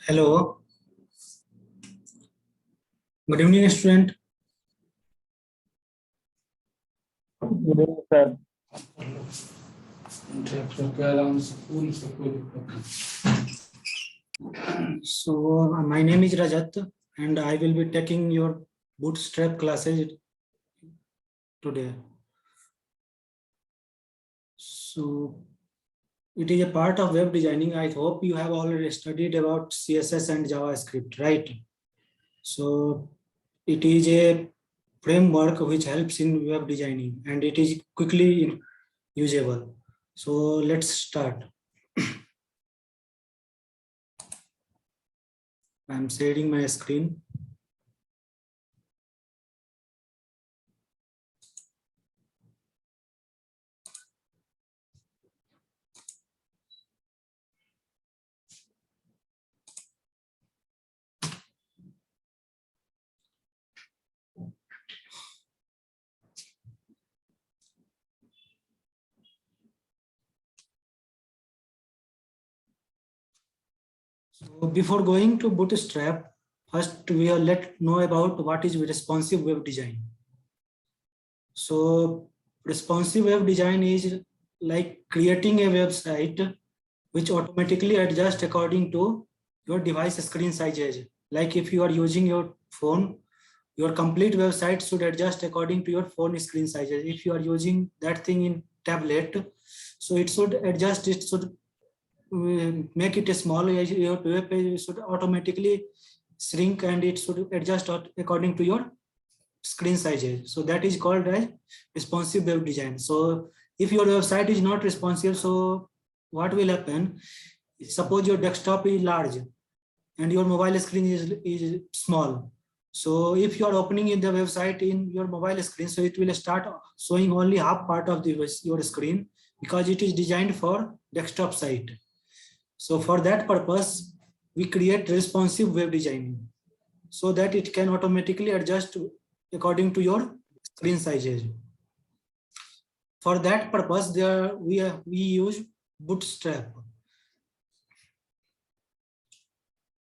Hello, good evening, student. Good evening, sir. So, my name is Rajat, and I will be taking your bootstrap classes today. So, it is a part of web designing. I hope you have already studied about CSS and JavaScript, right? So, it is a framework which helps in web designing, and it is quickly usable. So, let's start. I'm sharing my screen. So before going to bootstrap, first we will let know about what is responsive web design. So responsive web design is like creating a website which automatically adjusts according to your device screen sizes. Like if you are using your phone, your complete website should adjust according to your phone screen sizes. If you are using that thing in tablet, so it should adjust, it should make it small. Your web page should automatically shrink and it should adjust according to your screen sizes. So that is called as responsive web design. So if your website is not responsive, so what will happen? Suppose your desktop is large and your mobile screen is small. So if you are opening in the website in your mobile screen, so it will start showing only half part of your screen because it is designed for desktop site. So for that purpose, we create responsive web designing so that it can automatically adjust according to your screen sizes. For that purpose, we use Bootstrap.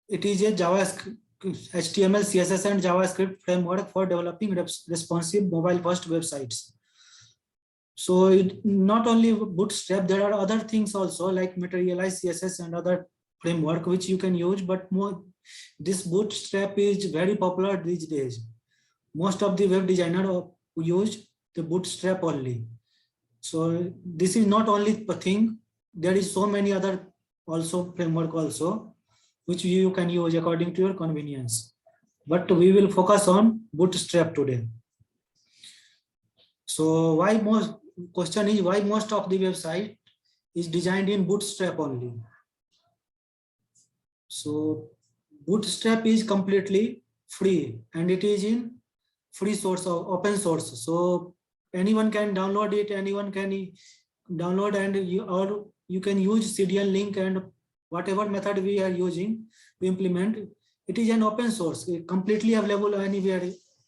It is a JavaScript, HTML, CSS, and JavaScript framework for developing responsive mobile-first websites. So not only Bootstrap, there are other things also like Materialize, CSS, and other framework which you can use, but this Bootstrap is very popular these days. Most of the web designers use the Bootstrap only. So this is not only a thing, there is so many other also framework also which you can use according to your convenience. But we will focus on Bootstrap today. So question is why most of the website is designed in Bootstrap only. So Bootstrap is completely free and it is in free source or open source. So anyone can download it, anyone can download, and you can use CDN link and whatever method we are using to implement. It is an open source, completely available anywhere.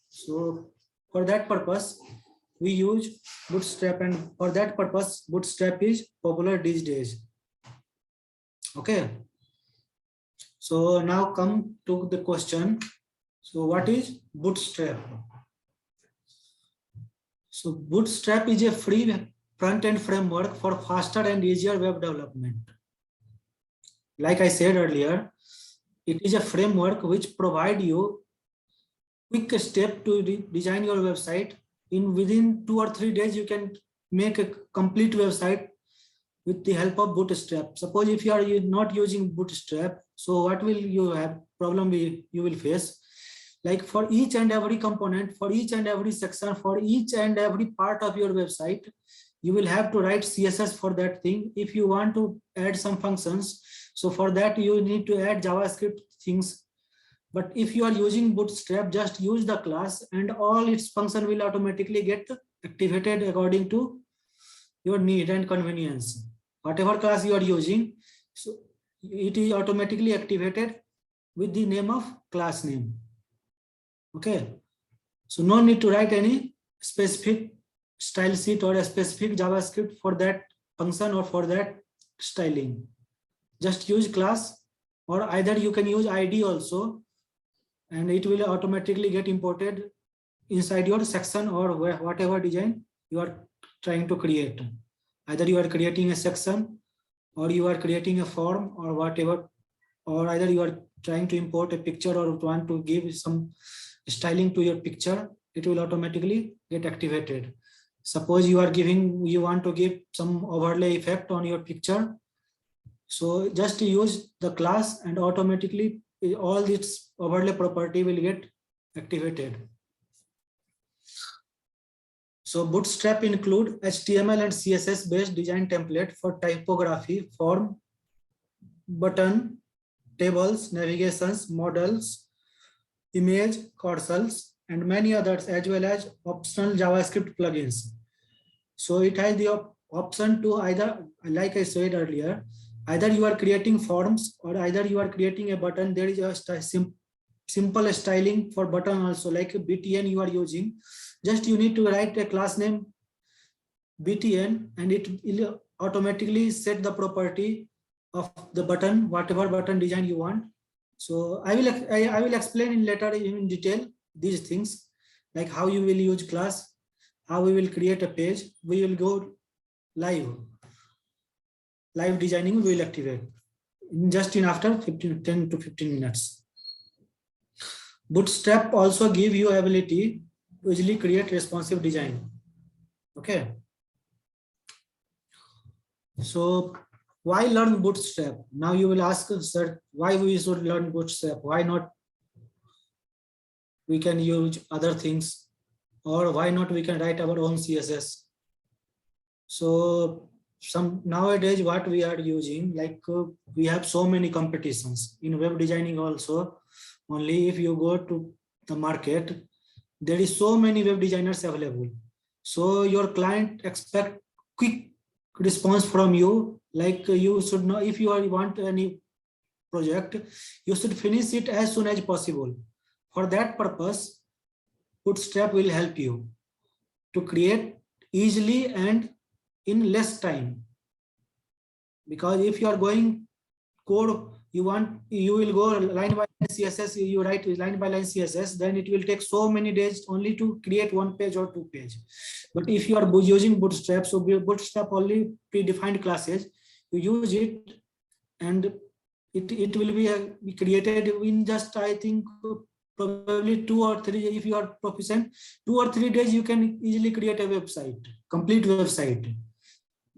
So for that purpose, we use Bootstrap, and for that purpose, Bootstrap is popular these days. Okay. So now come to the question. So what is Bootstrap? So Bootstrap is a free front-end framework for faster and easier web development. Like I said earlier, it is a framework which provides you quick step to design your website. Within 2 or 3 days, you can make a complete website with the help of Bootstrap. Suppose if you are not using Bootstrap, so what will you have problem you will face? Like for each and every component, for each and every section, for each and every part of your website, you will have to write CSS for that thing. If you want to add some functions, so for that you need to add JavaScript things. But if you are using Bootstrap, just use the class and all its function will automatically get activated according to your need and convenience. Whatever class you are using, so it is automatically activated with the name of class name. Okay, so no need to write any specific style sheet or a specific JavaScript for that function or for that styling. Just use class or either you can use ID also, and it will automatically get imported inside your section or whatever design you are trying to create. Either you are creating a section, or you are creating a form, or whatever, or either you are trying to import a picture or want to give some styling to your picture, it will automatically get activated. Suppose you want to give some overlay effect on your picture, so just use the class and automatically all this overlay property will get activated. So Bootstrap include HTML and CSS based design template for typography, form, button, tables, navigations, models, image, cursors, and many others, as well as optional JavaScript plugins. So it has the option to either, like I said earlier, either you are creating forms or either you are creating a button. There is a simple styling for button also, like BTN you are using. Just you need to write a class name BTN and it will automatically set the property of the button, whatever button design you want. So I will explain in later in detail these things, like how you will use class, how we will create a page. We will go live designing we will activate just in after 10 to 15 minutes. Bootstrap also give you ability to easily create responsive design. Okay. So why learn Bootstrap? Now you will ask, sir, why we should learn Bootstrap? Why not we can use other things, or why not we can write our own CSS? So nowadays what we are using, like we have so many competitions in web designing also. Only if you go to the market, there is so many web designers available. So your client expect quick response from you. Like you should know, if you want any project, you should finish it as soon as possible. For that purpose, Bootstrap will help you to create easily and in less time. Because if you are going code, you will go line by line CSS, you write line by line CSS, then it will take so many days only to create 1 page or 2 page. But if you are using Bootstrap, so Bootstrap only predefined classes, you use it and it will be created in just, I think, probably 2 or 3, if you are proficient, 2 or 3 days you can easily create a website, complete website.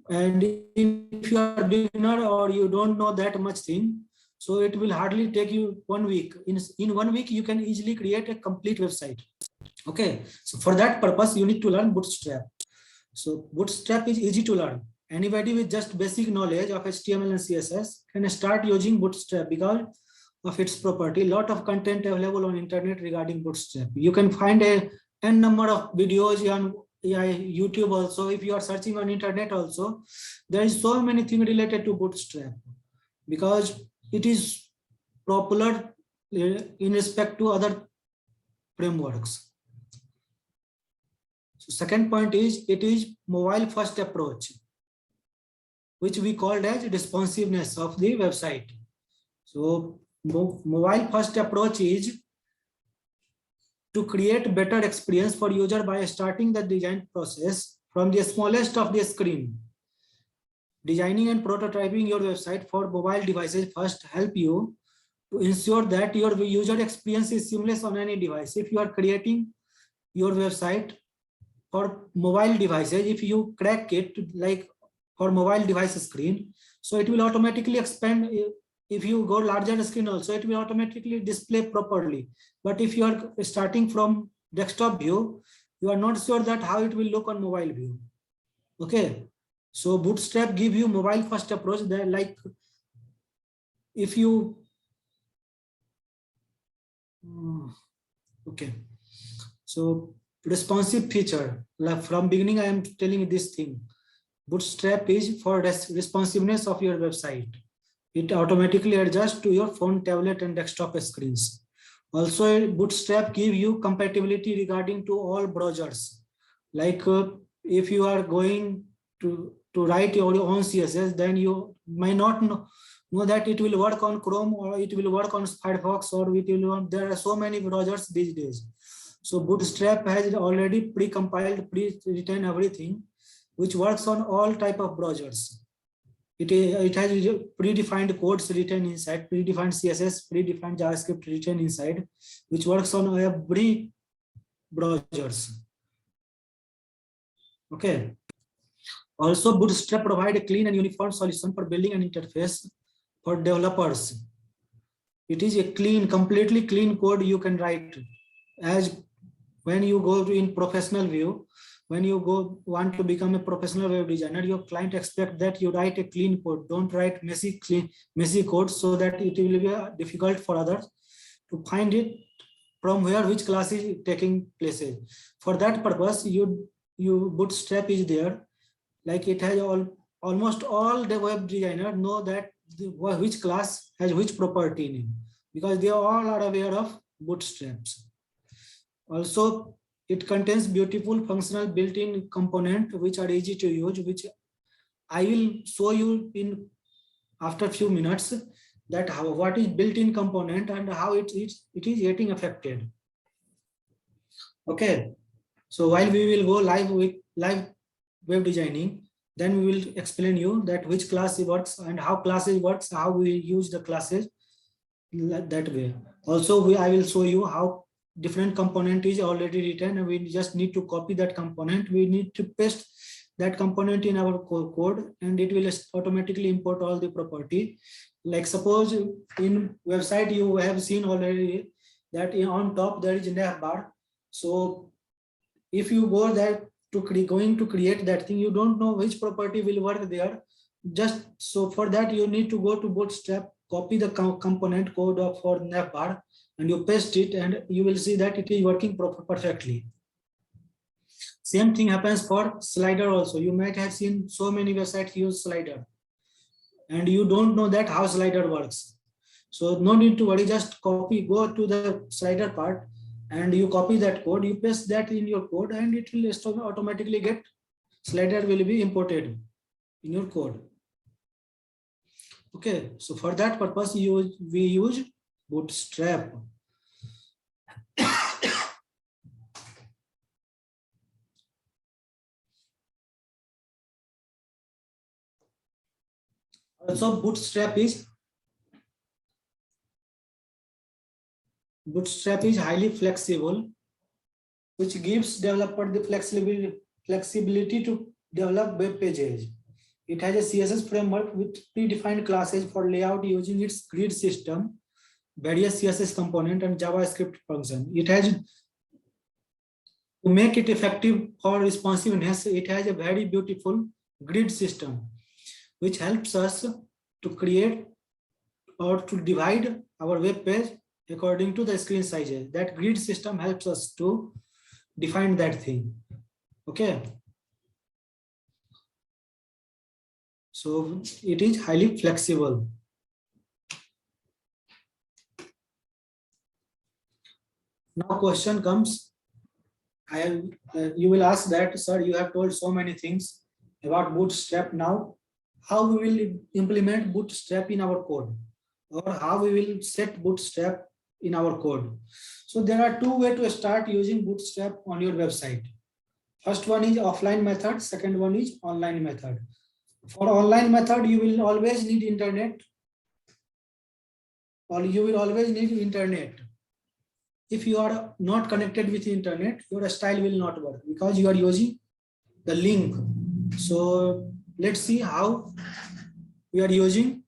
And if you are beginner or you don't know that much thing, so it will hardly take you 1 week. In 1 week, you can easily create a complete website. Okay, so for that purpose, you need to learn Bootstrap. So Bootstrap is easy to learn. Anybody with just basic knowledge of HTML and CSS can start using Bootstrap because of its property. Lot of content available on internet regarding Bootstrap. You can find a n number of videos on YouTube also. If you are searching on internet also, there is so many things related to Bootstrap because it is popular in respect to other frameworks. So second point is, it is mobile first approach, which we called as responsiveness of the website. So mobile first approach is to create better experience for user by starting the design process from the smallest of the screen. Designing and prototyping your website for mobile devices first help you to ensure that your user experience is seamless on any device. If you are creating your website for mobile devices, if you crack it like for mobile device screen, so it will automatically expand. If you go larger screen also, it will automatically display properly. But if you are starting from desktop view, you are not sure that how it will look on mobile view. Okay, so Bootstrap give you mobile first approach. That like if you okay, so responsive feature, like from beginning I am telling you this thing. Bootstrap is for responsiveness of your website. It automatically adjusts to your phone, tablet, and desktop screens. Also, Bootstrap give you compatibility regarding to all browsers. Like if you are going to write your own CSS, then you may not know that it will work on Chrome or it will work on Firefox or it will work. There are so many browsers these days. So Bootstrap has already pre-compiled, pre-written everything, which works on all type of browsers. It has predefined codes written inside, predefined CSS, predefined JavaScript written inside, which works on every browsers. Okay. Also, Bootstrap provide a clean and uniform solution for building an interface for developers. It is a clean, completely clean code you can write. As when you go in professional view, when you want to become a professional web designer, your client expect that you write a clean code. Don't write messy code, so that it will be difficult for others to find it from where which class is taking place. For that purpose, you Bootstrap is there. Like it has almost all the web designer know that which class has which property name, because they all are aware of bootstraps. Also, it contains beautiful functional built-in component which are easy to use, which I will show you in after few minutes, that what is built-in component and how it is getting affected. Okay, so while we will go live with live web designing, then we will explain you that which class works and how classes works, how we use the classes that way. Also, I will show you how different component is already written, and we just need to copy that component. We need to paste that component in our code, and it will automatically import all the property. Like suppose in website you have seen already that on top there is navbar. So if you go there going to create that thing, you don't know which property will work there. Just so for that you need to go to Bootstrap, copy the component code for navbar, and you paste it, and you will see that it is working perfectly. Same thing happens for slider also. You might have seen so many websites use slider, and you don't know that how slider works. So no need to worry, just copy, go to the slider part, and you copy that code, you paste that in your code, and it will automatically get slider will be imported in your code. Okay, so for that purpose we use Bootstrap. Also, Bootstrap is highly flexible, which gives developer the flexibility to develop web pages. It has a CSS framework with predefined classes for layout using its grid system, various CSS component, and JavaScript function. It has, to make it effective for responsiveness, it has a very beautiful grid system, which helps us to create or to divide our web page according to the screen sizes. That grid system helps us to define that thing. Okay. So it is highly flexible. Now question comes, you will ask that, sir, you have told so many things about Bootstrap. Now, how we will implement Bootstrap in our code, or how we will set Bootstrap in our code. So there are two ways to start using Bootstrap on your website. First one is offline method, second one is online method. For online method, you will always need internet, or you will always need internet. If you are not connected with the internet, your style will not work because you are using the link. So let's see how we are using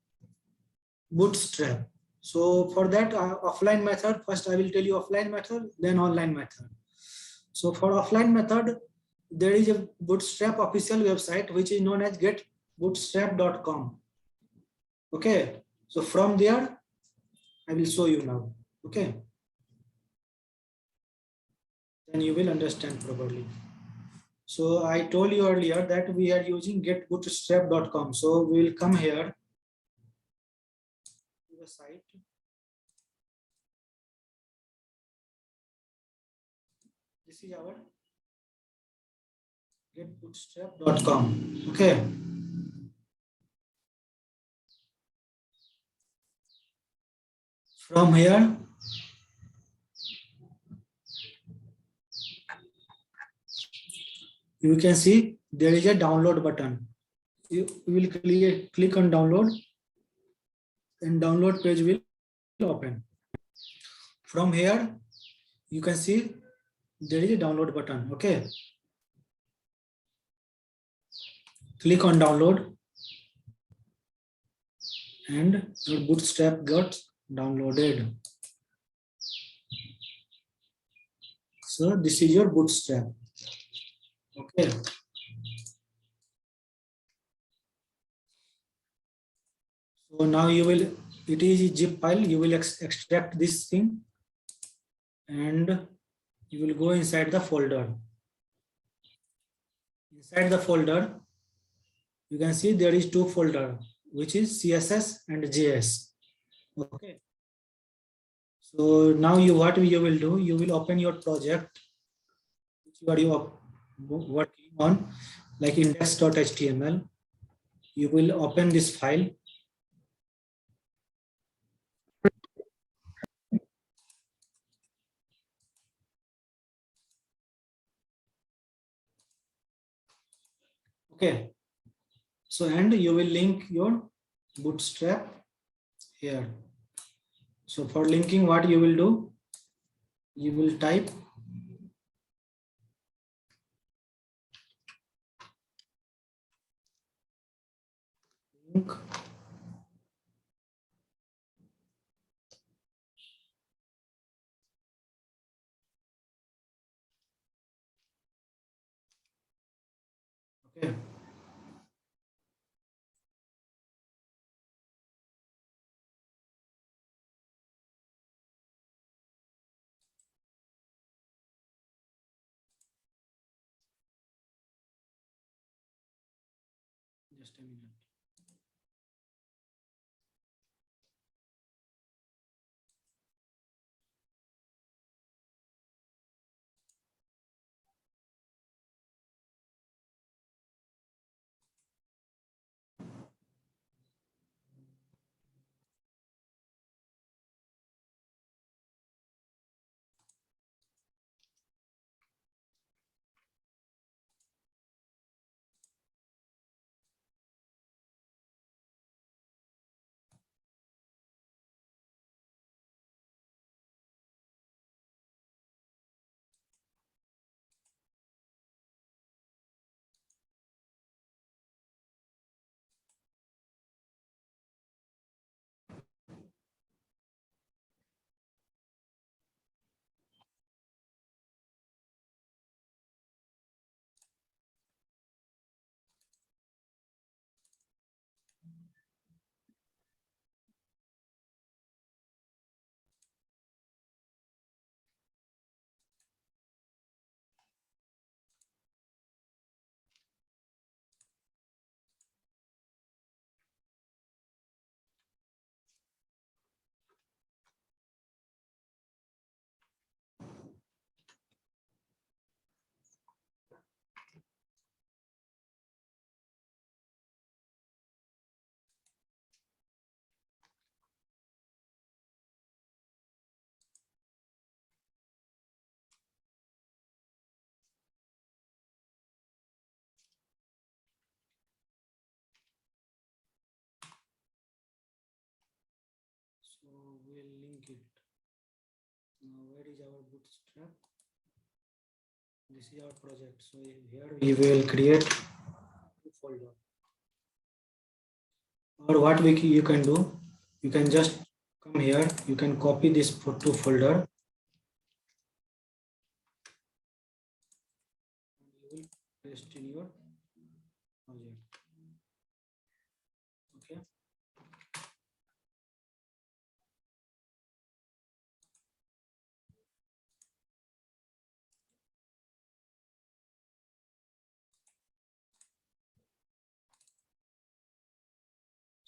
Bootstrap. So for that offline method, first I will tell you offline method, then online method. So for offline method, there is a Bootstrap official website which is known as getbootstrap.com. Okay, so from there I will show you now. Okay, then you will understand properly. So I told you earlier that we are using getbootstrap.com. So we will come here to the site. This is our getbootstrap.com. Okay. From here, you can see there is a download button. You will click on download and download page will open. From here, you can see there is a download button. Okay. Click on download and your bootstrap got downloaded. So this is your bootstrap. Okay. So now you will, it is a zip file. You will extract this thing and you will go inside the folder. Inside the folder, you can see there is two folders, which is CSS and JS. Okay. So now what you will do, you will open your project which you are working on, like index.html. You will open this file. Okay. So and you will link your bootstrap here. So for linking, what you will do, you will type link okay. Just a minute. So we'll link it. Now where is our bootstrap? This is our project. So here we will create a folder. Or what you can do, you can just come here, you can copy this to folder. You will paste in your project. Okay.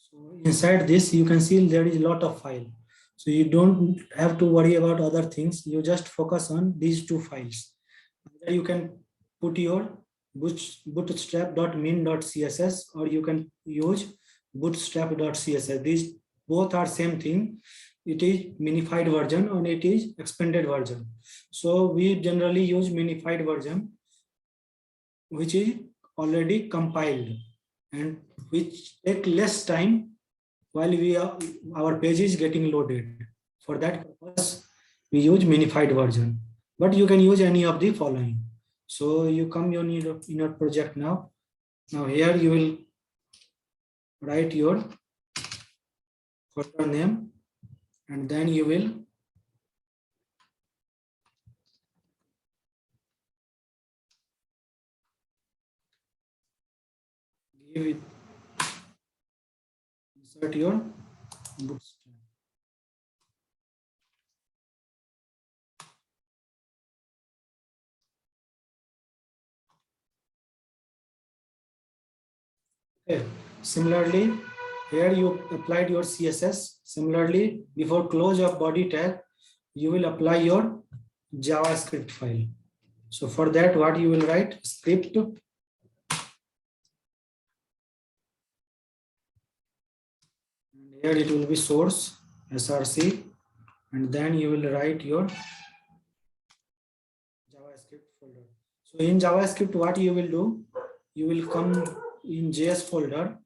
So inside this, you can see there is a lot of file. So you don't have to worry about other things. You just focus on these two files. You can put your bootstrap.min.css or you can use bootstrap.css. These both are same thing. it is minified version and it is expanded version. So we generally use minified version, which is already compiled and which take less time while our page is getting loaded. For that purpose, we use minified version, but you can use any of the following. So you come in your project now. Now here you will write your folder name, and then you will give it, insert your bootstrap. Okay. Similarly, here you applied your CSS. Similarly, before close of body tag, you will apply your JavaScript file. So for that, what you will write? Script. And here it will be source src, and then you will write your JavaScript folder. So in JavaScript, what you will do? You will come in JS folder,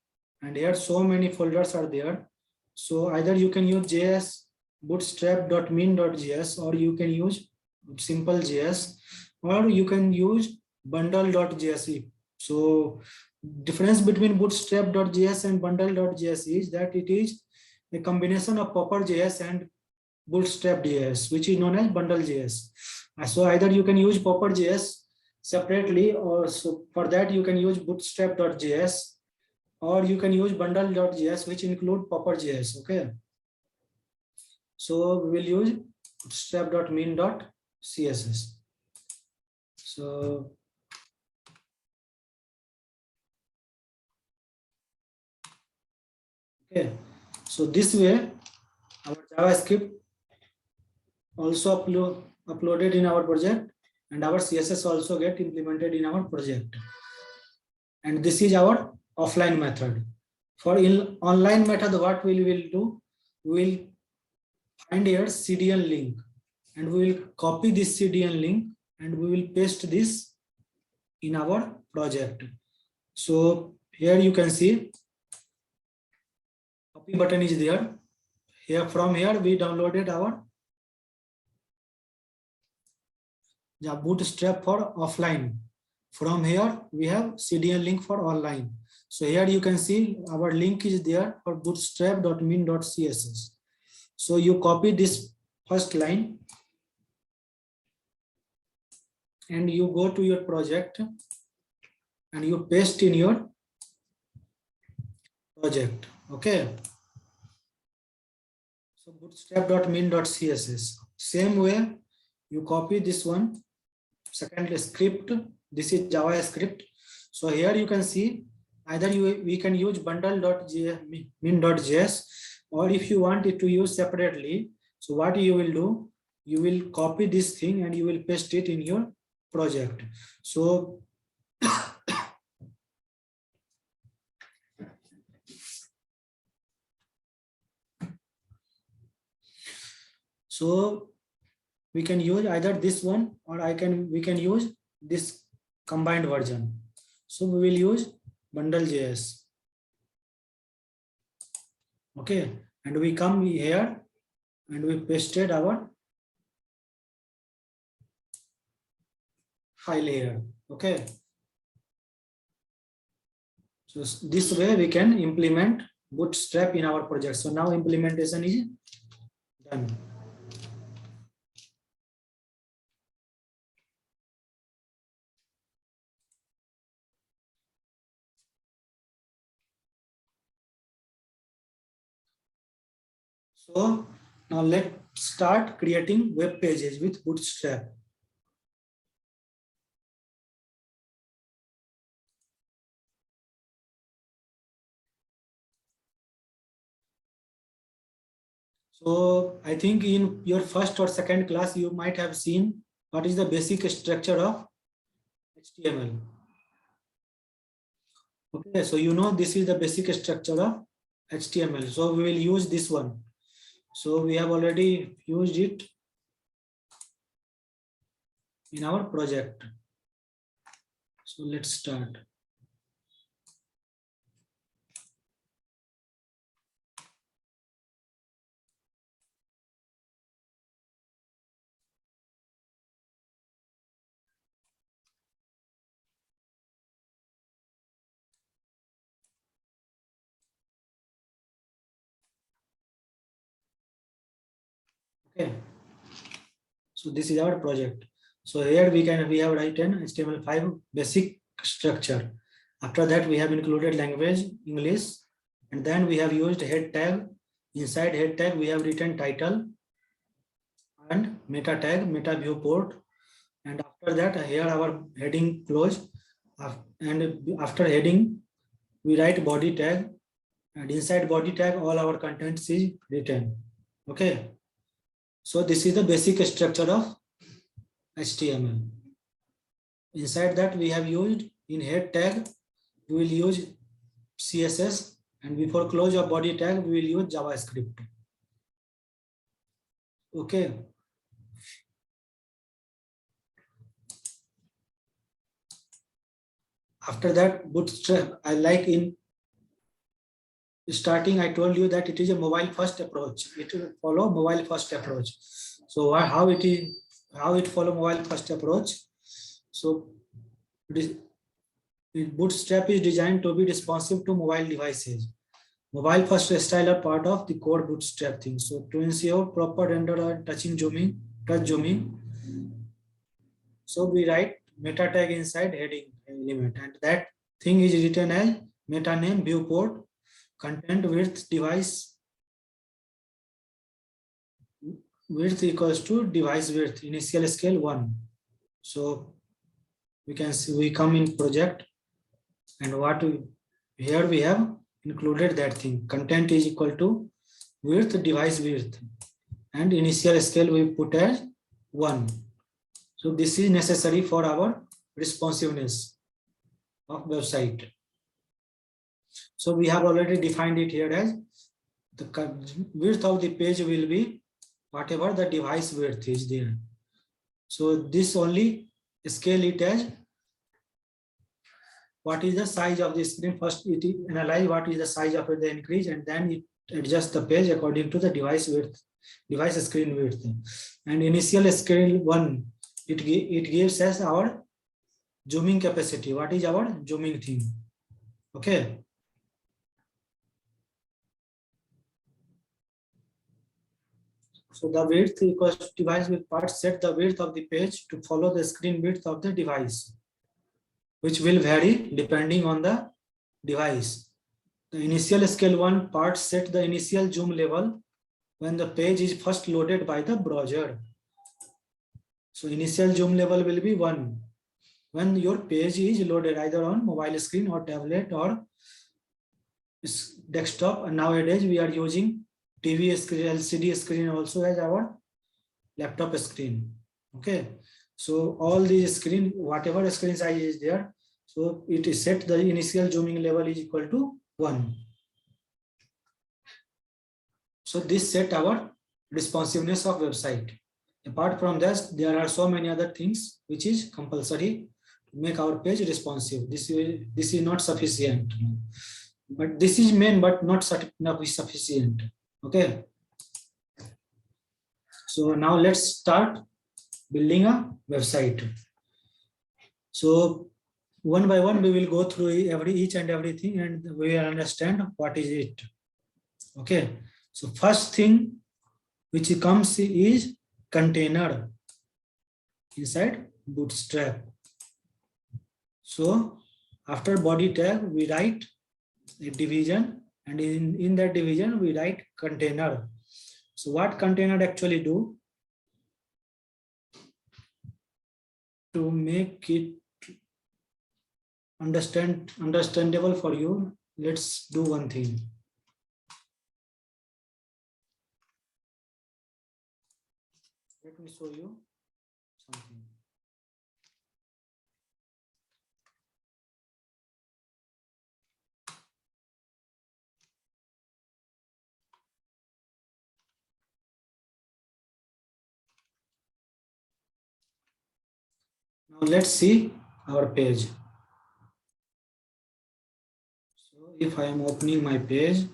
and here so many folders are there. So either you can use JS bootstrap.min.js, or you can use simple JS, or you can use bundle.js. So difference between bootstrap.js and bundle.js is that it is a combination of popper.js and bootstrap.js, which is known as bundle.js. So either you can use popper.js separately, or so for that you can use bootstrap.js, or you can use bundle.js, which include popper.js. Okay. So we will use bootstrap.min.css. So okay. So this way our JavaScript also uploaded in our project, and our CSS also get implemented in our project. And this is our offline method. For in online method, what we will do? We will find here CDN link, and we will copy this CDN link and we will paste this in our project. So here you can see copy button is there. Here from here we downloaded our bootstrap for offline. From here we have CDN link for online. So here you can see our link is there for bootstrap.min.css. So you copy this first line and you go to your project and you paste in your project. Okay. So bootstrap.min.css. Same way you copy this one, second script. This is JavaScript. So here you can see either we can use bundle.min.js, or if you want it to use separately. So what you will do, you will copy this thing and you will paste it in your project. So we can use either this one, or we can use this combined version. So we will use bundle.js. Okay, and we come here and we pasted our file here. Okay, so this way we can implement Bootstrap in our project. So now implementation is done. So now let's start creating web pages with Bootstrap. So I think in your first or second class, you might have seen what is the basic structure of HTML. Okay, so you know this is the basic structure of HTML. So we will use this one. So we have already used it in our project. So let's start. Okay. So this is our project. So here we have written HTML5 basic structure. After that, we have included language, English, and then we have used head tag. Inside head tag, we have written title and meta tag, meta viewport. And after that, here our heading close. And after heading, we write body tag. And inside body tag, all our contents is written. Okay. So this is the basic structure of HTML. Inside that we have used in head tag, we will use CSS, and before close of body tag, we will use JavaScript. Okay. After that, bootstrap, I like in starting, I told you that it is a mobile first approach. It will follow mobile first approach. So how it follow mobile first approach? So bootstrap is designed to be responsive to mobile devices. Mobile first style are part of the core bootstrap thing. So to ensure proper render or touch zooming, so we write meta tag inside heading element, and that thing is written as meta name viewport content width device width equals to device width initial scale 1. So we can see we come in project, and here we have included that thing. Content is equal to width device width, and initial scale we put as 1. So this is necessary for our responsiveness of website. So we have already defined it here as the width of the page will be whatever the device width is there. So this only scale it as what is the size of the screen. First it analyze what is the size of the increase, and then it adjusts the page according to the device screen width. And initial scale 1, it gives us our zooming capacity. What is our zooming thing? Okay. So the width equals to device with part set the width of the page to follow the screen width of the device, which will vary depending on the device. The initial scale 1 part set the initial zoom level when the page is first loaded by the browser. So initial zoom level will be 1 when your page is loaded either on mobile screen or tablet or desktop. And nowadays we are using TV screen, LCD screen also as our laptop screen. Okay. So all these screen, whatever screen size is there, so it is set the initial zooming level is equal to 1. So this set our responsiveness of website. Apart from this, there are so many other things which is compulsory to make our page responsive. This is not sufficient, but this is main but not sufficient. Okay. So now let's start building a website. So one by one we will go through each and everything, and we will understand what is it. Okay. So first thing which comes is container inside bootstrap. So after body tag we write a division, and in that division we write container. So what container actually do? To make it understandable for you, let's do one thing. Let me show you something. Now let's see our page. So if I am opening my page,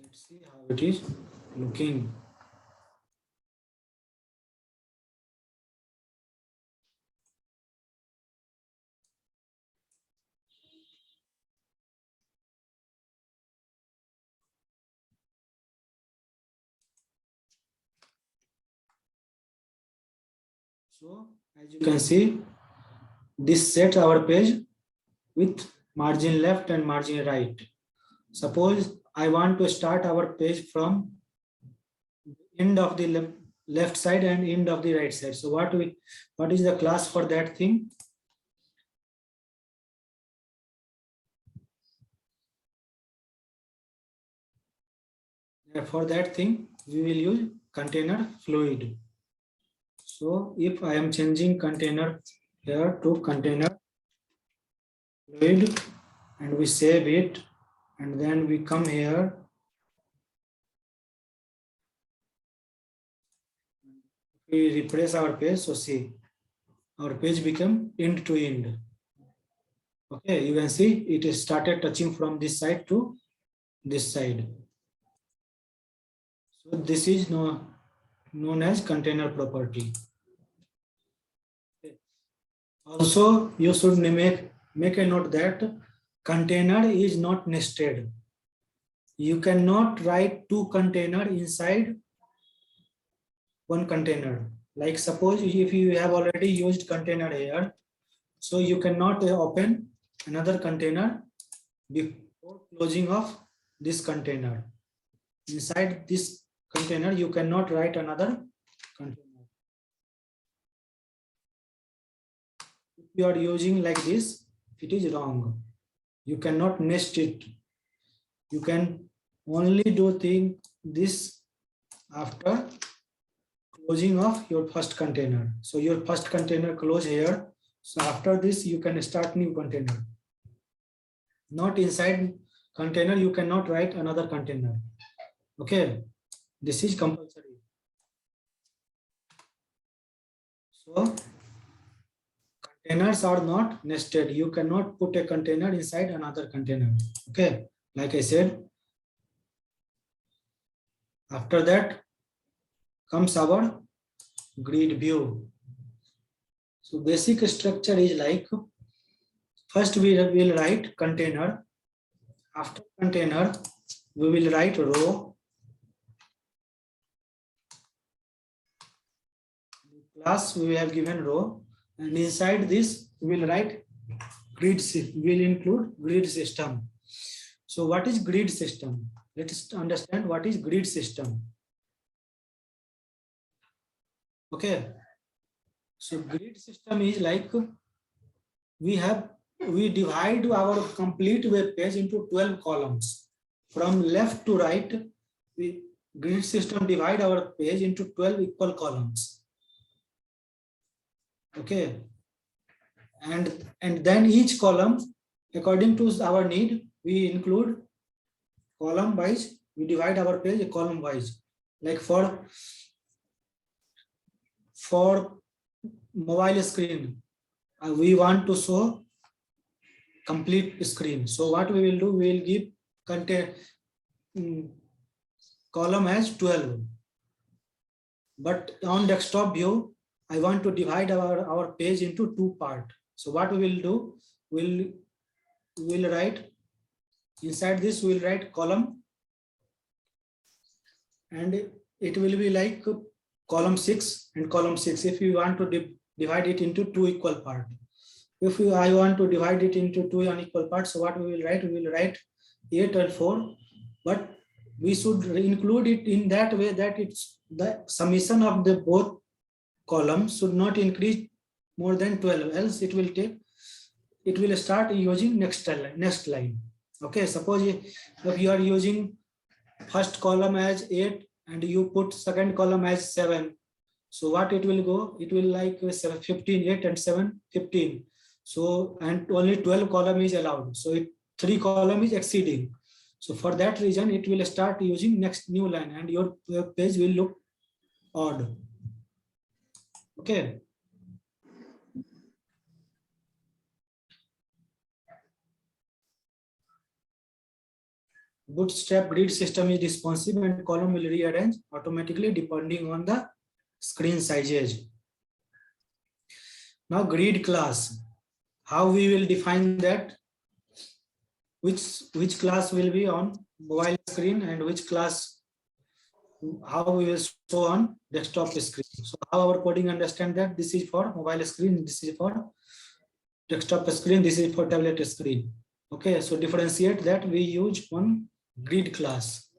let's see how it is looking. So as you can see, this sets our page with margin left and margin right. Suppose I want to start our page from end of the left side and end of the right side. So what is the class for that thing? For that thing, we will use container fluid. So if I am changing container here to container fluid and we save it, and then we come here, we refresh our page. So see, our page become end to end. Okay, you can see it is started touching from this side to this side. So this is known as container property. Also, you should make a note that container is not nested. You cannot write two containers inside one container. Like suppose if you have already used container here, so you cannot open another container before closing of this container. Inside this container, you cannot write another container. If you are using like this, it is wrong. You cannot nest it. You can only do this after closing of your first container. So your first container close here. So after this, you can start new container. Not inside container, you cannot write another container. Okay, this is compulsory. So containers are not nested. You cannot put a container inside another container. Okay, like I said. After that comes our grid view. So basic structure is like, first we will write container. After container, we will write row. Class we have given row, and inside this we will write grid. Will include grid system. So what is grid system? Let us understand what is grid system. Okay, so grid system is like, we divide our complete web page into 12 columns. From left to right, grid system divide our page into 12 equal columns. Okay, and then each column, according to our need, we include column wise. We divide our page column wise. Like for mobile screen, we want to show complete screen. So what we will do, we will give column as 12. But on desktop view, I want to divide our page into two parts. So what we will do, we'll write inside this, we'll write column, and it will be like column 6 and column 6. If you want to divide it into two equal parts. If I want to divide it into two unequal parts, so what we will write? We will write 8 and 4, but we should include it in that way that it's the summation of the both columns should not increase more than 12, else it will start using next line. Okay, suppose if you are using first column as 8 and you put second column as 7, so what it will go? It will like 15, 8 and 7, 15. So, and only 12 column is allowed. So 3 column is exceeding. So for that reason, it will start using next new line and your page will look odd. Okay. Bootstrap grid system is responsive and column will rearrange automatically depending on the screen size. Now grid class, how we will define that? Which class will be on mobile screen and which class how we will show on desktop screen. So how our coding understand that this is for mobile screen, this is for desktop screen, this is for tablet screen. Okay, so differentiate that we use one grid class.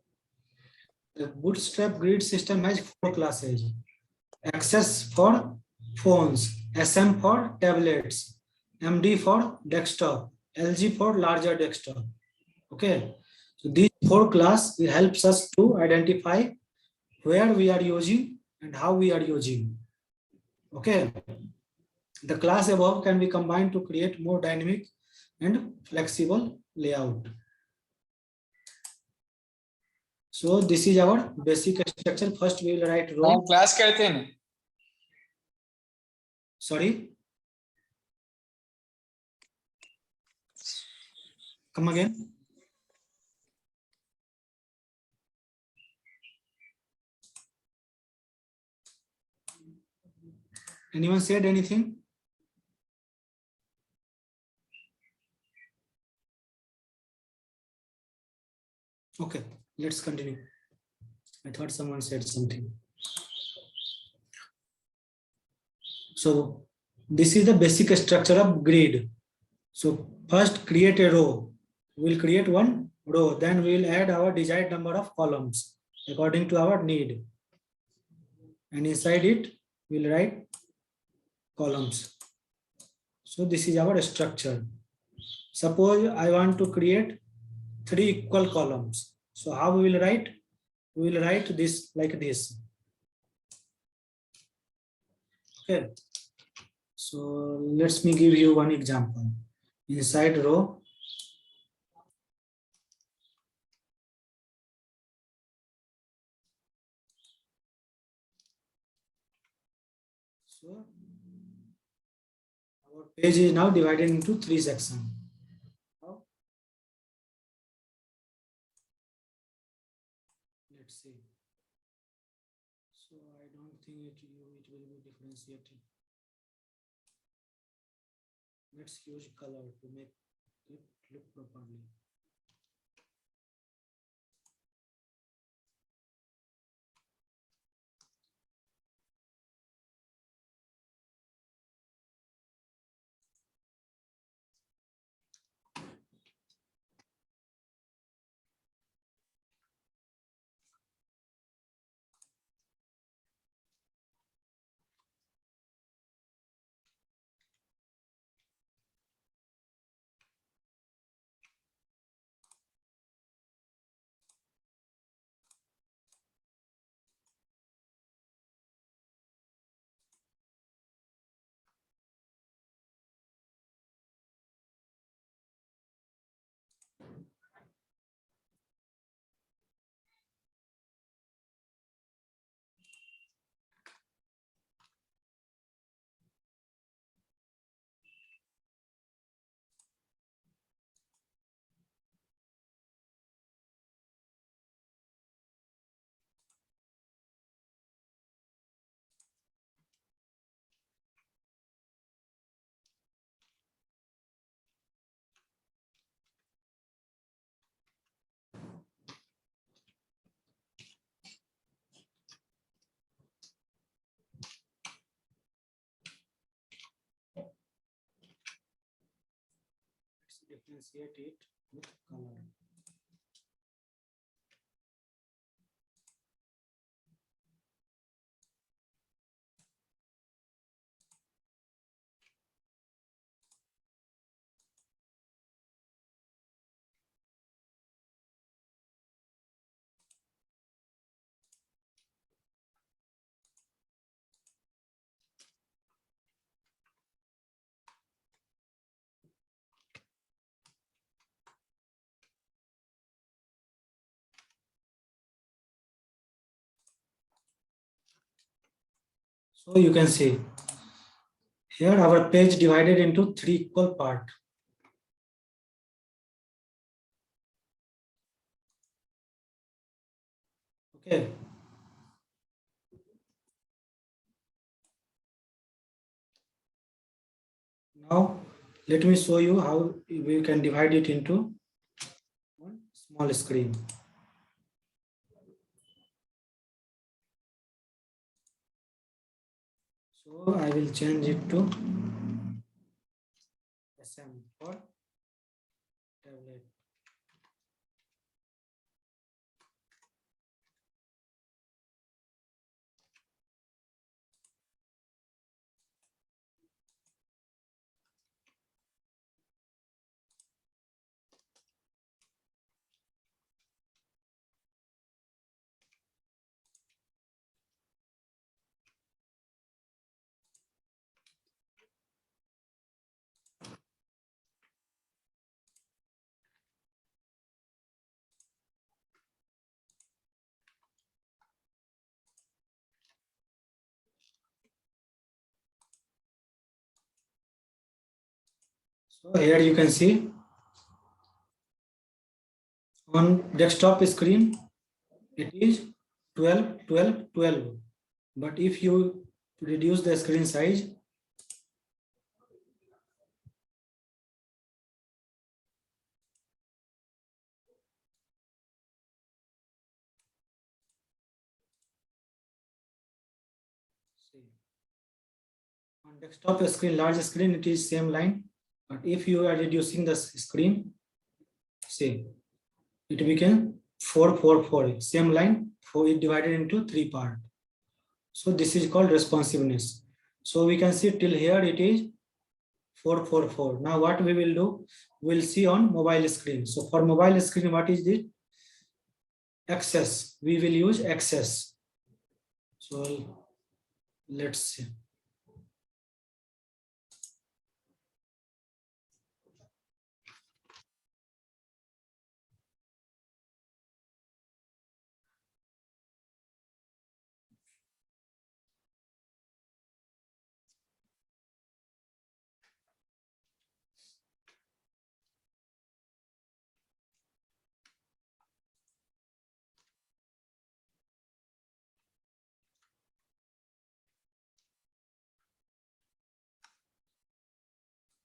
The Bootstrap grid system has 4 classes. Access for phones, SM for tablets, MD for desktop, LG for larger desktop. Okay, so these 4 class helps us to identify where we are using and how we are using. Okay, the class above can be combined to create more dynamic and flexible layout. So this is our basic structure. First we will write row. Class कहते हैं. Sorry, come again. Anyone said anything? Okay, let's continue. I thought someone said something. So this is the basic structure of grid. So first create a row. We'll create one row, then we'll add our desired number of columns according to our need. And inside it, we'll write columns. So this is our structure. Suppose I want to create 3 equal columns. So how we will write? We will write this like this. Okay. So let me give you one example. Inside row, so our page is now divided into 3 sections. Let's see. So I don't think it will be differentiated. Let's use color to make it look properly. Let's differentiate it with color. So you can see here our page divided into 3 equal parts. Okay. Now let me show you how we can divide it into one small screen. So I will change it to SM for tablet. So here you can see on desktop screen it is 12, 12, 12. But if you reduce the screen size, see, on desktop screen, large screen, it is same line. But if you are reducing the screen, see, it became 4, 4, 4, same line, for it divided into 3 parts. So this is called responsiveness. So we can see till here it is 4, 4, 4. Now what we will do, we'll see on mobile screen. So for mobile screen, what is it? Access. We will use access. So let's see.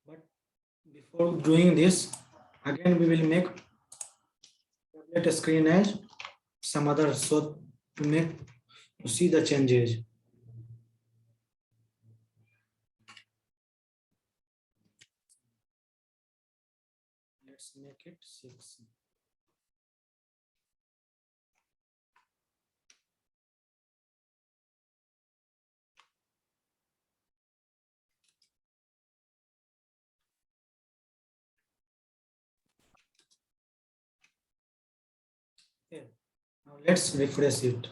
But before doing this, again we will make tablet screen as some other, so to see the changes. Let's make it 6. Okay. Now let's refresh it.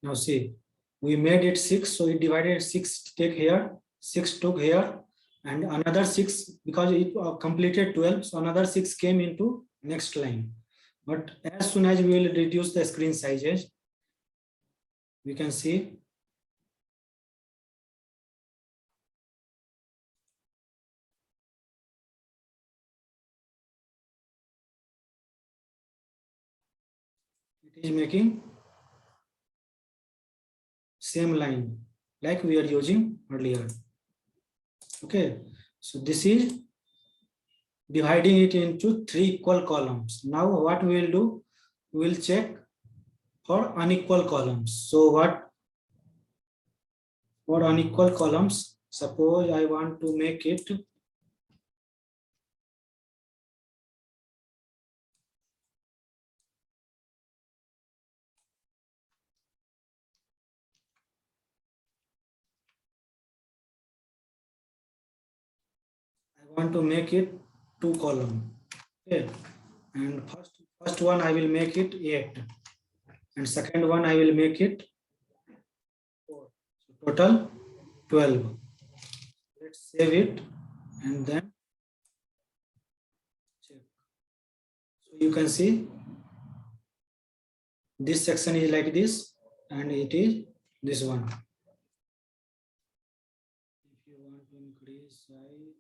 Now see, we made it 6, so it divided 6 take here, 6 took here, and another 6 because it completed 12, so another 6 came into next line. But as soon as we will reduce the screen sizes, we can see it is making same line like we are using earlier. Okay, so this is dividing it into 3 equal columns. Now what we will do, we will check for unequal columns. So what for unequal columns, suppose I want to make it two column. Okay, and first one I will make it 8, and second one I will make it 4. So total 12. Let's save it and then check. So you can see this section is like this, and it is this one. If you want to increase size,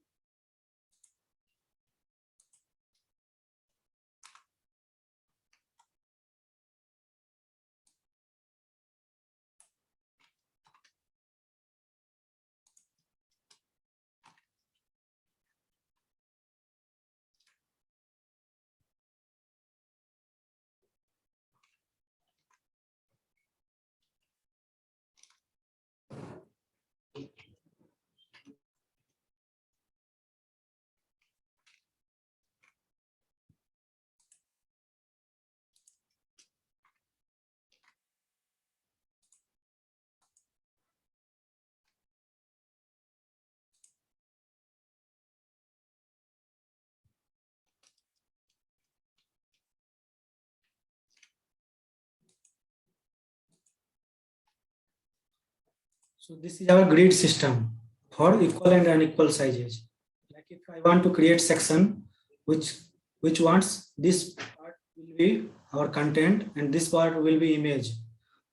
so this is our grid system for equal and unequal sizes. Like if I want to create section which wants this part will be our content and this part will be image.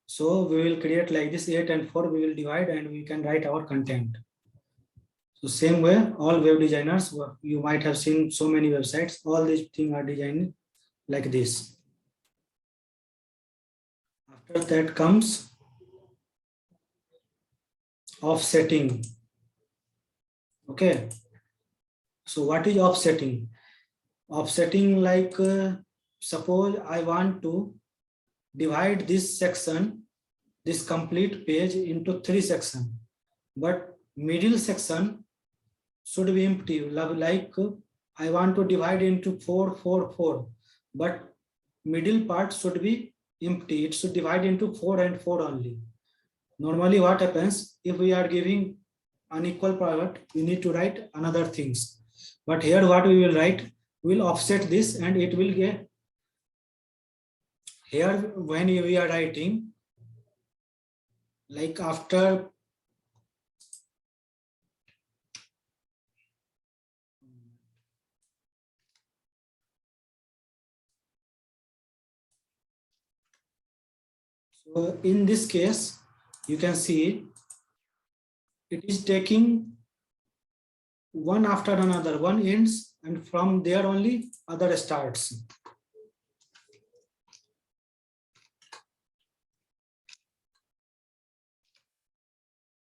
So we will create like this 8 and 4 we will divide and we can write our content. So same way all web designers, you might have seen so many websites, all these things are designed like this. After that comes offsetting. Okay, so what is offsetting? Offsetting, like suppose I want to divide this section, this complete page into 3 sections, but middle section should be empty. Like I want to divide into 4, 4, 4, but middle part should be empty. It should divide into 4 and 4 only. Normally what happens, if we are giving unequal part, we need to write another things. But here what we will write, we will offset this and it will get here when we are writing, like after so in this case, you can see it is taking one after another, one ends and from there only other starts.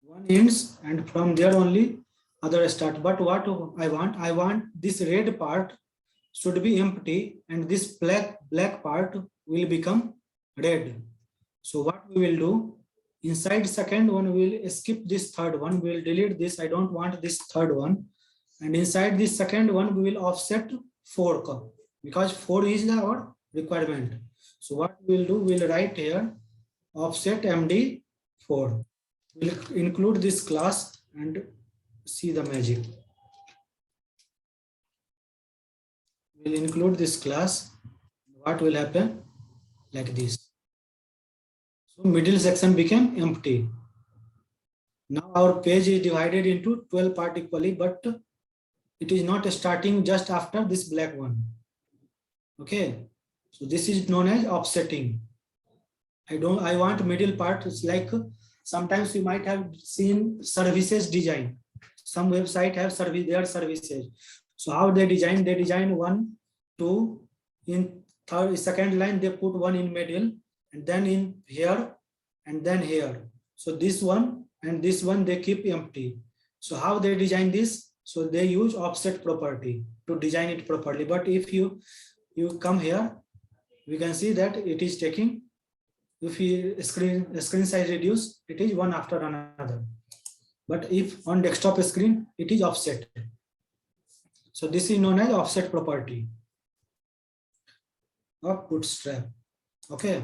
One ends and from there only other start. But what I want this red part should be empty and this black part will become red. So what we will do, inside second one we will skip this third one, we will delete this, I don't want this third one, and inside this second one we will offset 4 because 4 is our requirement. So what we will do, we will write here offset MD4. We'll include this class and see the magic. We'll include this class. What will happen? Like this. So middle section became empty. Now our page is divided into 12 parts equally, but it is not starting just after this black one. Okay. So this is known as offsetting. I want middle part. It's like sometimes you might have seen services design. Some website have their services. So how they design 1, 2, in second line they put 1 in middle and then in here and then here. So this one and this one they keep empty. So how they design this? So they use offset property to design it properly. But if you come here, we can see that it is taking, if you screen size reduce, it is one after another. But if on desktop screen, it is offset. So this is known as offset property of Bootstrap. Okay.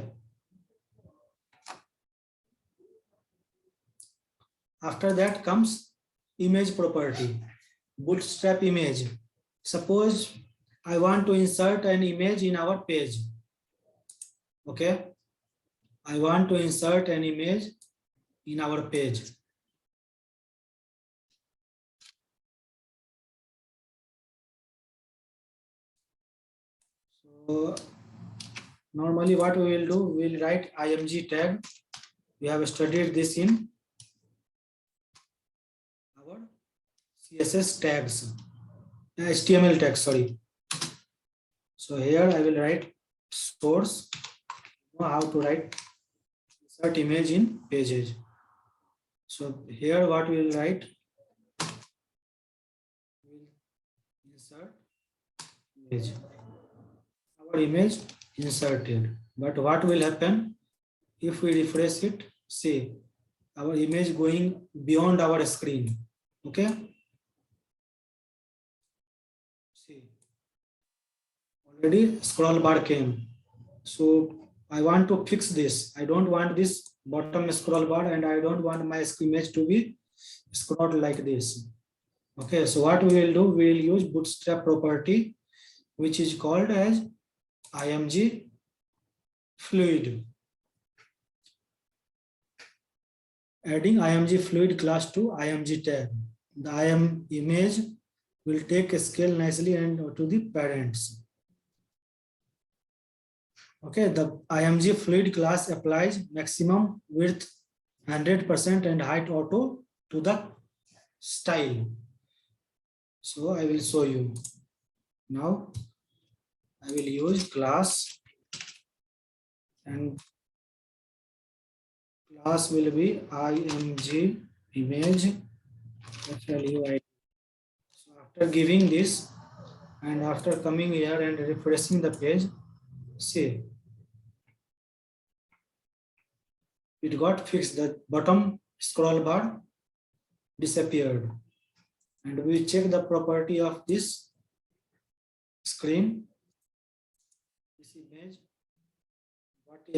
After that comes image property, Bootstrap image. Suppose I want to insert an image in our page. Okay. I want to insert an image in our page. So normally what we will do, we will write img tag We have studied this in our CSS tags, HTML tags, sorry. So here I will write source, know how to write insert image in pages. So here what we will write, we'll insert image. Our image inserted. But what will happen if we refresh it? See, our image going beyond our screen. Okay. See, already scroll bar came. So I want to fix this. I don't want this bottom scroll bar, and I don't want my image to be scrolled like this. Okay, so what we will do, we will use bootstrap property, which is called as img fluid. Adding img fluid class to img tag. The im image will take a scale nicely and to the parents. Okay, the img fluid class applies maximum width 100% and height auto to the style. So I will show you. Now I will use class, and class will be img image FLUID. So after giving this and after coming here and refreshing the page, see, it got fixed. The bottom scroll bar disappeared, and we check the property of this screen, this image,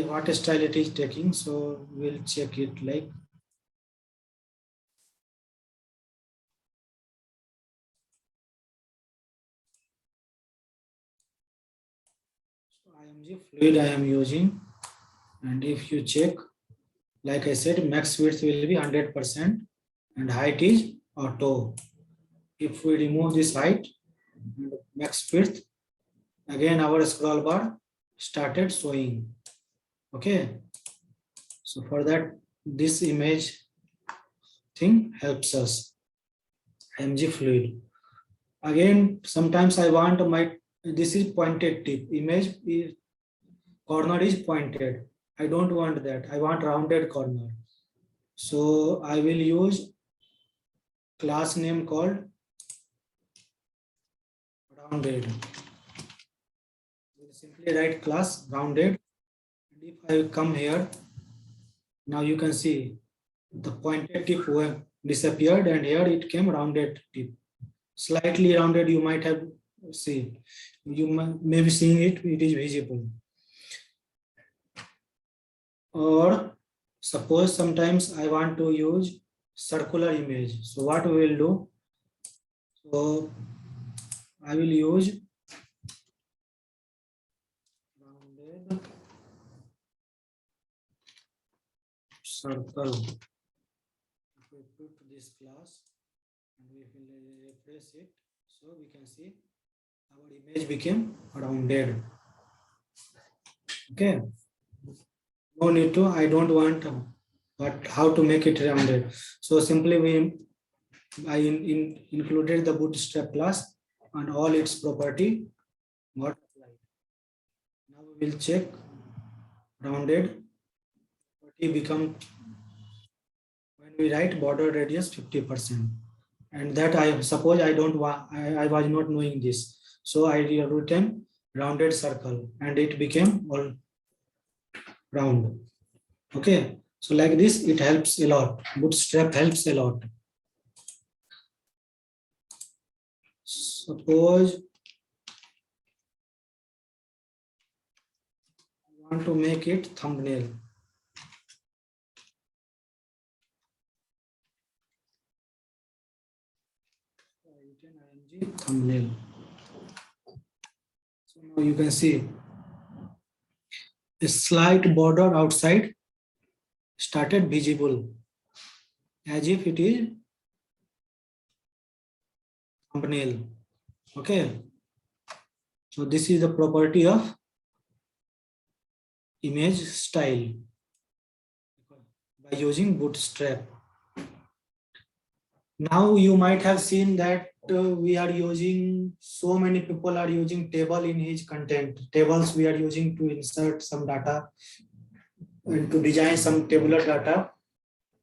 what style it is taking. So we'll check it like img fluid I am using, and if you check, like I said, max width will be 100% and height is auto. If we remove this height and max width, again our scroll bar started showing. Okay, so for that, this image thing helps us, img fluid. Again, sometimes I want my, this is pointed tip, image is, corner is pointed. I don't want that. I want rounded corner. So I will use class name called rounded. We'll simply write class rounded. And if I come here, now you can see the pointed tip disappeared, and here it came rounded tip. Slightly rounded, you might have seen. You may be seeing it, it is visible. Or suppose sometimes I want to use circular image. So what we will do? So I will use rounded circle. If we put this class and we will refresh it, so we can see our image became rounded. Okay. No need to, I don't want, but how to make it rounded. So simply I included the bootstrap class and all its property got applied. Now we will check rounded property become, when we write border radius 50%, and that I suppose I don't want, I was not knowing this, so I written rounded circle and it became all round. Okay, so like this it helps a lot. Bootstrap helps a lot. Suppose I want to make it thumbnail. Thumbnail. So now you can see a slight border outside started visible, as if it is thumbnail. Okay, so this is the property of image style. by using Bootstrap. Now you might have seen that we are using, so many people are using table in his content. Tables we are using to insert some data and to design some tabular data.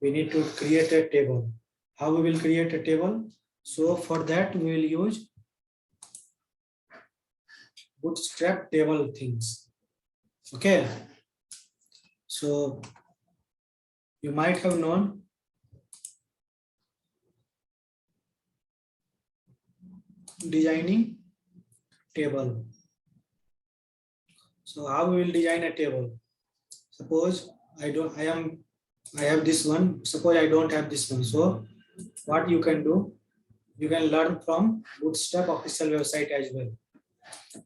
We need to create a table. How we will create a table? So for that we will use Bootstrap table things. Okay. So you might have known designing table. So how we will design a table? Suppose I have this one. Suppose I don't have this one. So what you can do, you can learn from Bootstrap official website as well.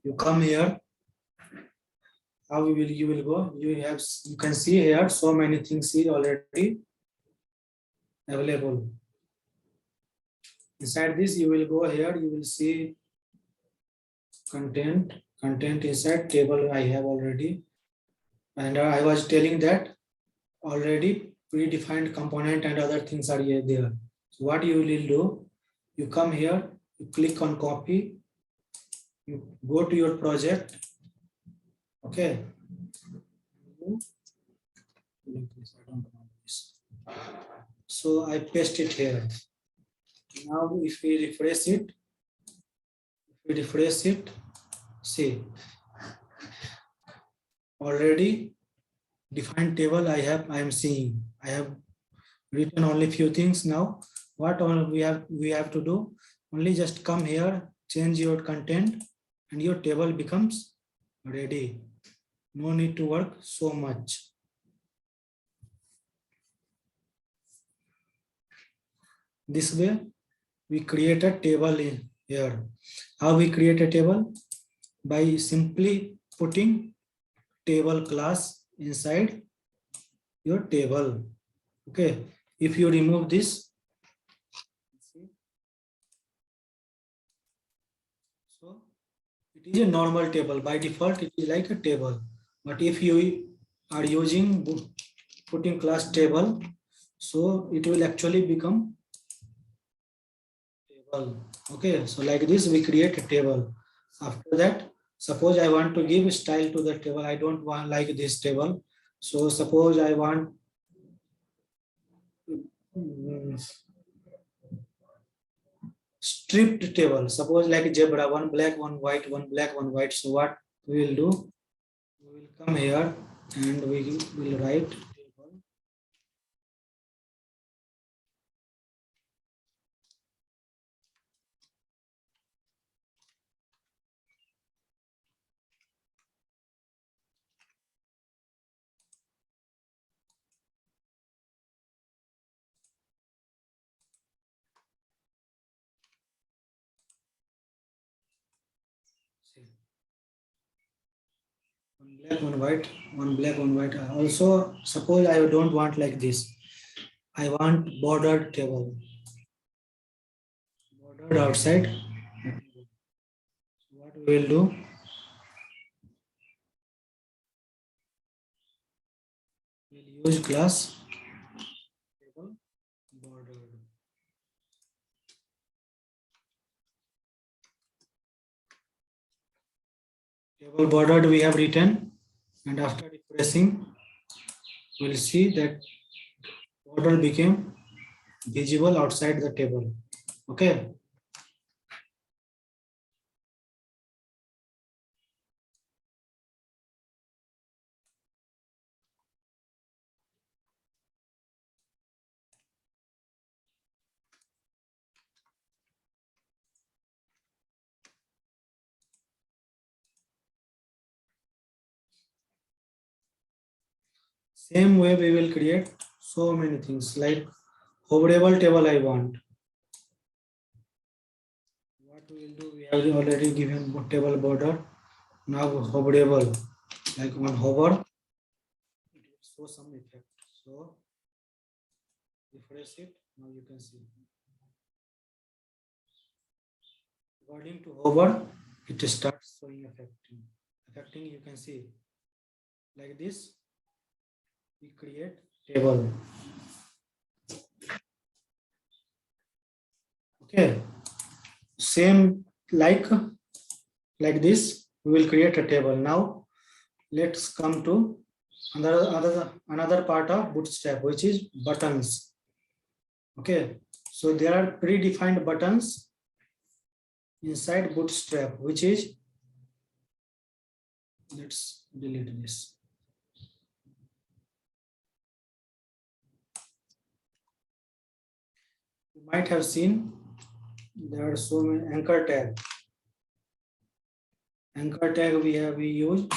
You come here. How you will go? You can see here so many things here already available. Inside this, you will go here. You will see content inside table I have already. And I was telling that already predefined component and other things are here there. So what you will do, you come here, you click on copy, you go to your project. Okay. So I paste it here. Now if we refresh it, see, already defined table I am seeing. I have written only few things now. What all we have to do? Only just come here, change your content, and your table becomes ready. No need to work so much. This way, we create a table in here. How we create a table? By simply putting table class inside your table. Okay, if you remove this, so it is a normal table. By default, it is like a table. But if you are using putting class table, so it will actually become table. Okay, so like this, we create a table. After that, suppose I want to give style to the table. I don't want like this table. So suppose I want stripped table. Suppose like zebra, one black, one white, one black, one white. So what we will do? We will come here and we will write table. See. One black, one white, one black, one white. Also, suppose I don't want like this. I want bordered table. Bordered outside. So what we will do? We'll use class table bordered. Table bordered we have written, and after refreshing, we'll see that border became visible outside the table. Okay. Same way we will create so many things like hoverable table I want. What we will do, we have already given table border. Now hoverable, like on hover, it will show some effect. So refresh it, now you can see. According to hover, it starts showing affecting. You can see like this. We create table. Okay, same like this, we will create a table. Now let's come to another part of Bootstrap, which is buttons. Okay, so there are predefined buttons inside Bootstrap, which is, let's delete this. You might have seen there are so many anchor tag. Anchor tag we use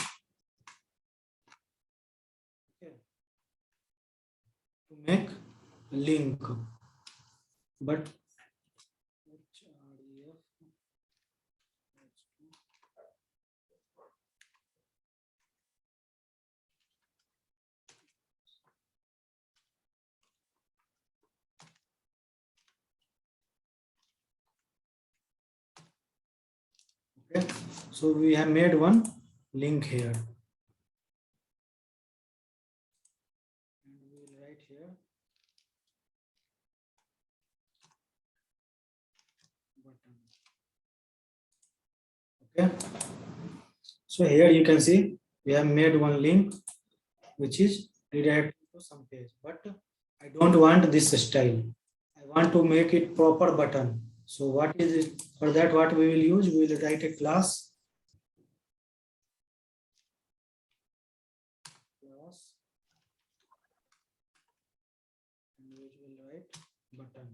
to make a link, but okay, so we have made one link here, and we will write here button. Okay, so here you can see we have made one link which is redirected to some page, but I don't want this style. I want to make it proper button. So what is it? For that, what we will use, we will write a class and we will write button.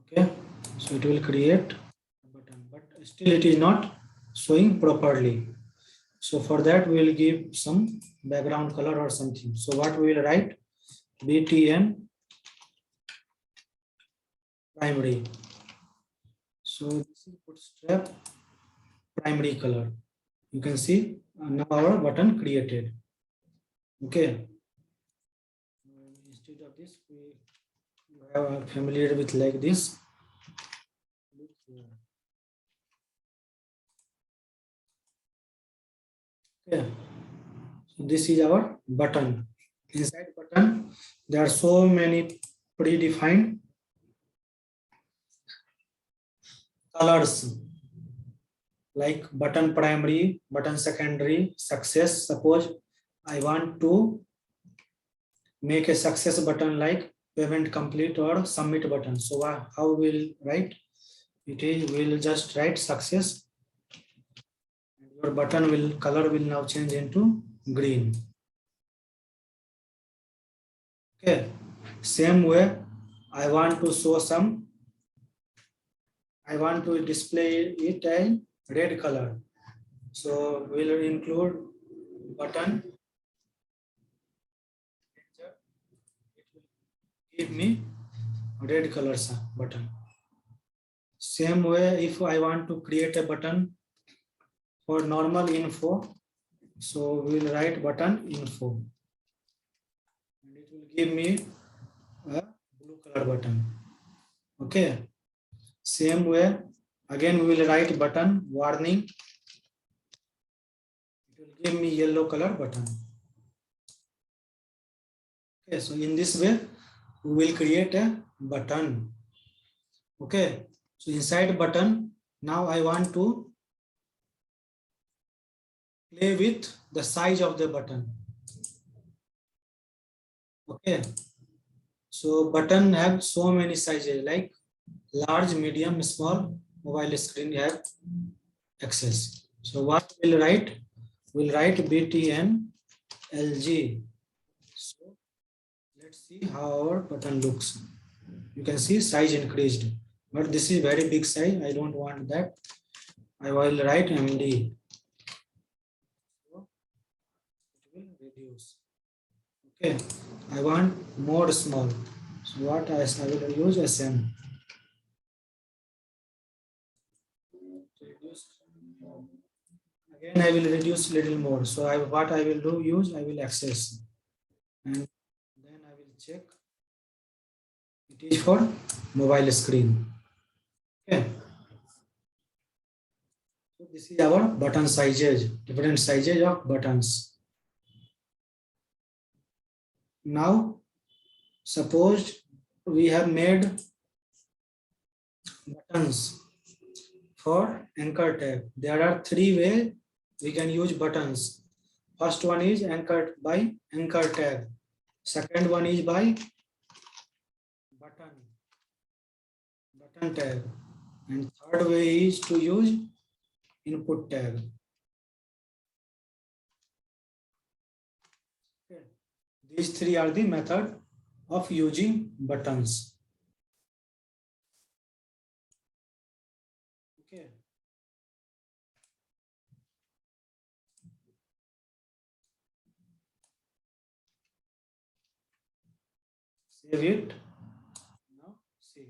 Okay, so it will create a button, but still it is not showing properly. So for that, we will give some background color or something. So what we will write, btn primary. So this is Bootstrap primary color. You can see now our button created. Okay. Instead of this, we have familiar with like this. Okay. So this is our button. Inside button, there are so many predefined colors like button primary, button secondary, success. Suppose I want to make a success button like payment complete or submit button. So how will write? It is, we'll just write success. Your button will color will now change into green. Okay. Same way, I want to show some. I want to display it in red color. So we'll include button. It will give me red colors button. Same way, if I want to create a button for normal info, so we'll write button info. And it will give me a blue color button. Okay. Same way, again we will write button warning. It will give me yellow color button. Okay, so in this way, we will create a button. Okay, so inside button, now I want to play with the size of the button. Okay, so button have so many sizes like large, medium, small, mobile screen have access. So what we'll write? We'll write btn lg. So let's see how our button looks. You can see size increased, but this is very big size. I don't want that. I will write md. So it will reduce. Okay, I want more small. So what I will use sm. Again, I will reduce little more. So what I will do use, I will access, and then I will check. It is for mobile screen. Okay. So this is our button sizes, different sizes of buttons. Now, suppose we have made buttons for anchor tag. There are three ways we can use buttons. First one is anchored by anchor tag. Second one is by button tag. And third way is to use input tag. Okay. These three are the method of using buttons. Okay. Save it. Now see.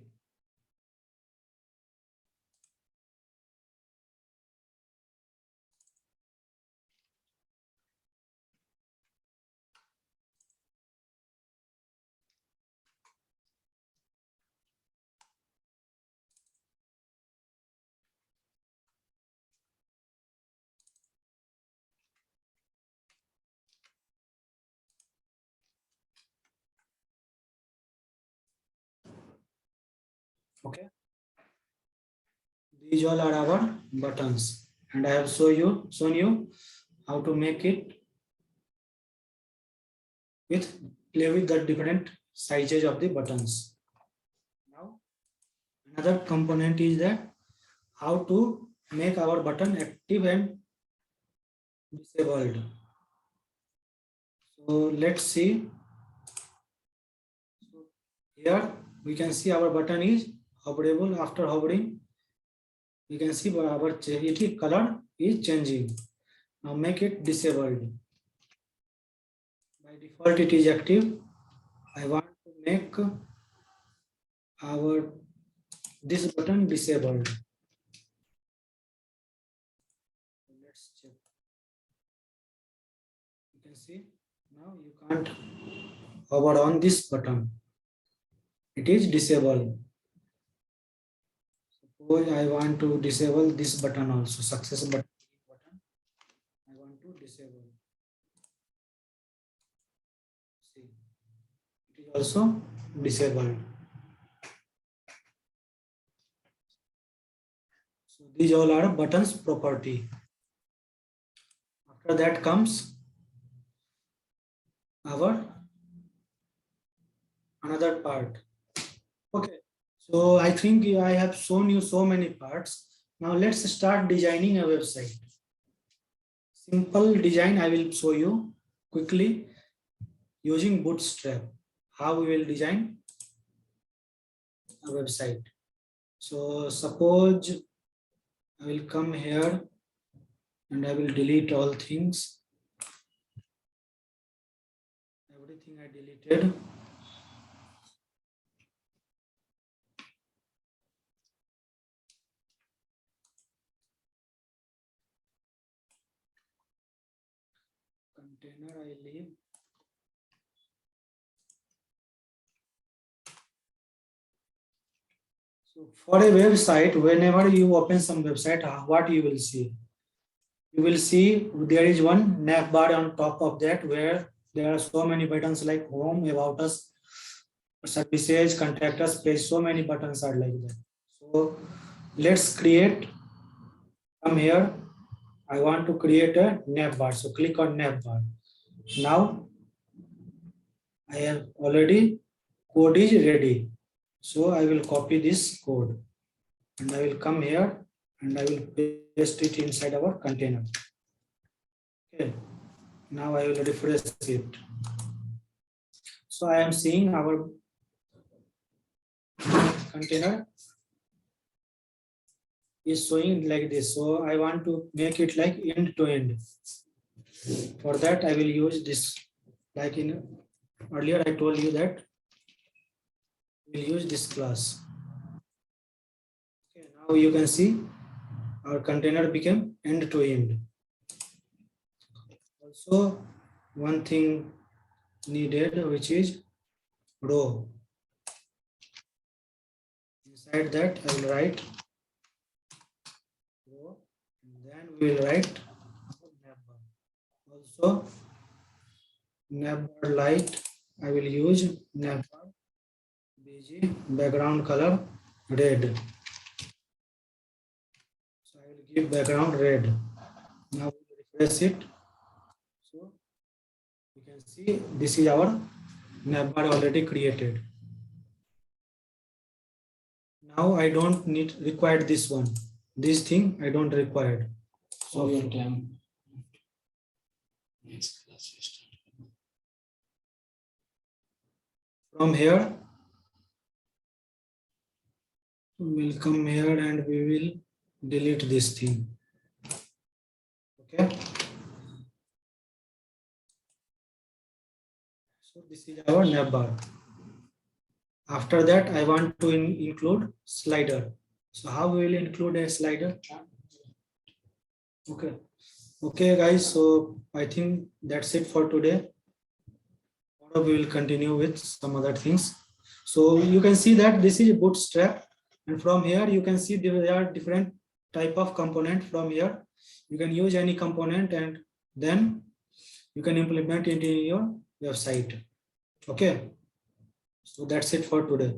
Okay. These all are our buttons, and I have shown you how to make it play with the different sizes of the buttons. Now, another component is that how to make our button active and disabled. So let's see. So here we can see our button is hoverable. After hovering, we can see our color is changing. Now make it disabled. By default, it is active. I want to make this button disabled. Let's check. You can see now you can't hover on this button. It is disabled. Suppose I want to disable this button also, success button. I want to disable. See, it is also disabled. So these all are buttons property. After that comes our another part. Okay, so I think I have shown you so many parts. Now let's start designing a website. Simple design I will show you quickly using Bootstrap. How we will design a website. So suppose I will come here and I will delete all things. Everything I deleted. Container I leave. So for a website, whenever you open some website, what you will see? You will see there is one nav bar on top of that where there are so many buttons like home, about us, services, contact us, page, so many buttons are like that. So let's create, come here, I want to create a nav bar. So click on nav bar. Now I have already code is ready. So I will copy this code and I will come here and I will paste it inside our container. Okay. Now I will refresh it. So I am seeing our container is showing like this. So I want to make it like end to end. For that I will use this, like in earlier I told you that we'll use this class. Okay, now you can see our container became end to end. Also one thing needed, which is row. Inside that I will write row, and then we will write nav bar. Also nav bar light I will use navbar bg background color red. So I will give background red. Now we refresh it. So you can see this is our navbar already created. Now I don't need required this one. This thing I don't require. So your time. Next class we start. from here we'll come here and we will delete this thing. Okay. So this is our navbar. After that, I want to include slider. So how we will include a slider? Okay. Okay, guys. So I think that's it for today. Tomorrow we will continue with some other things. So you can see that this is bootstrap, and from here you can see there are different type of component. From here you can use any component and then you can implement it in your website. Okay. So that's it for today.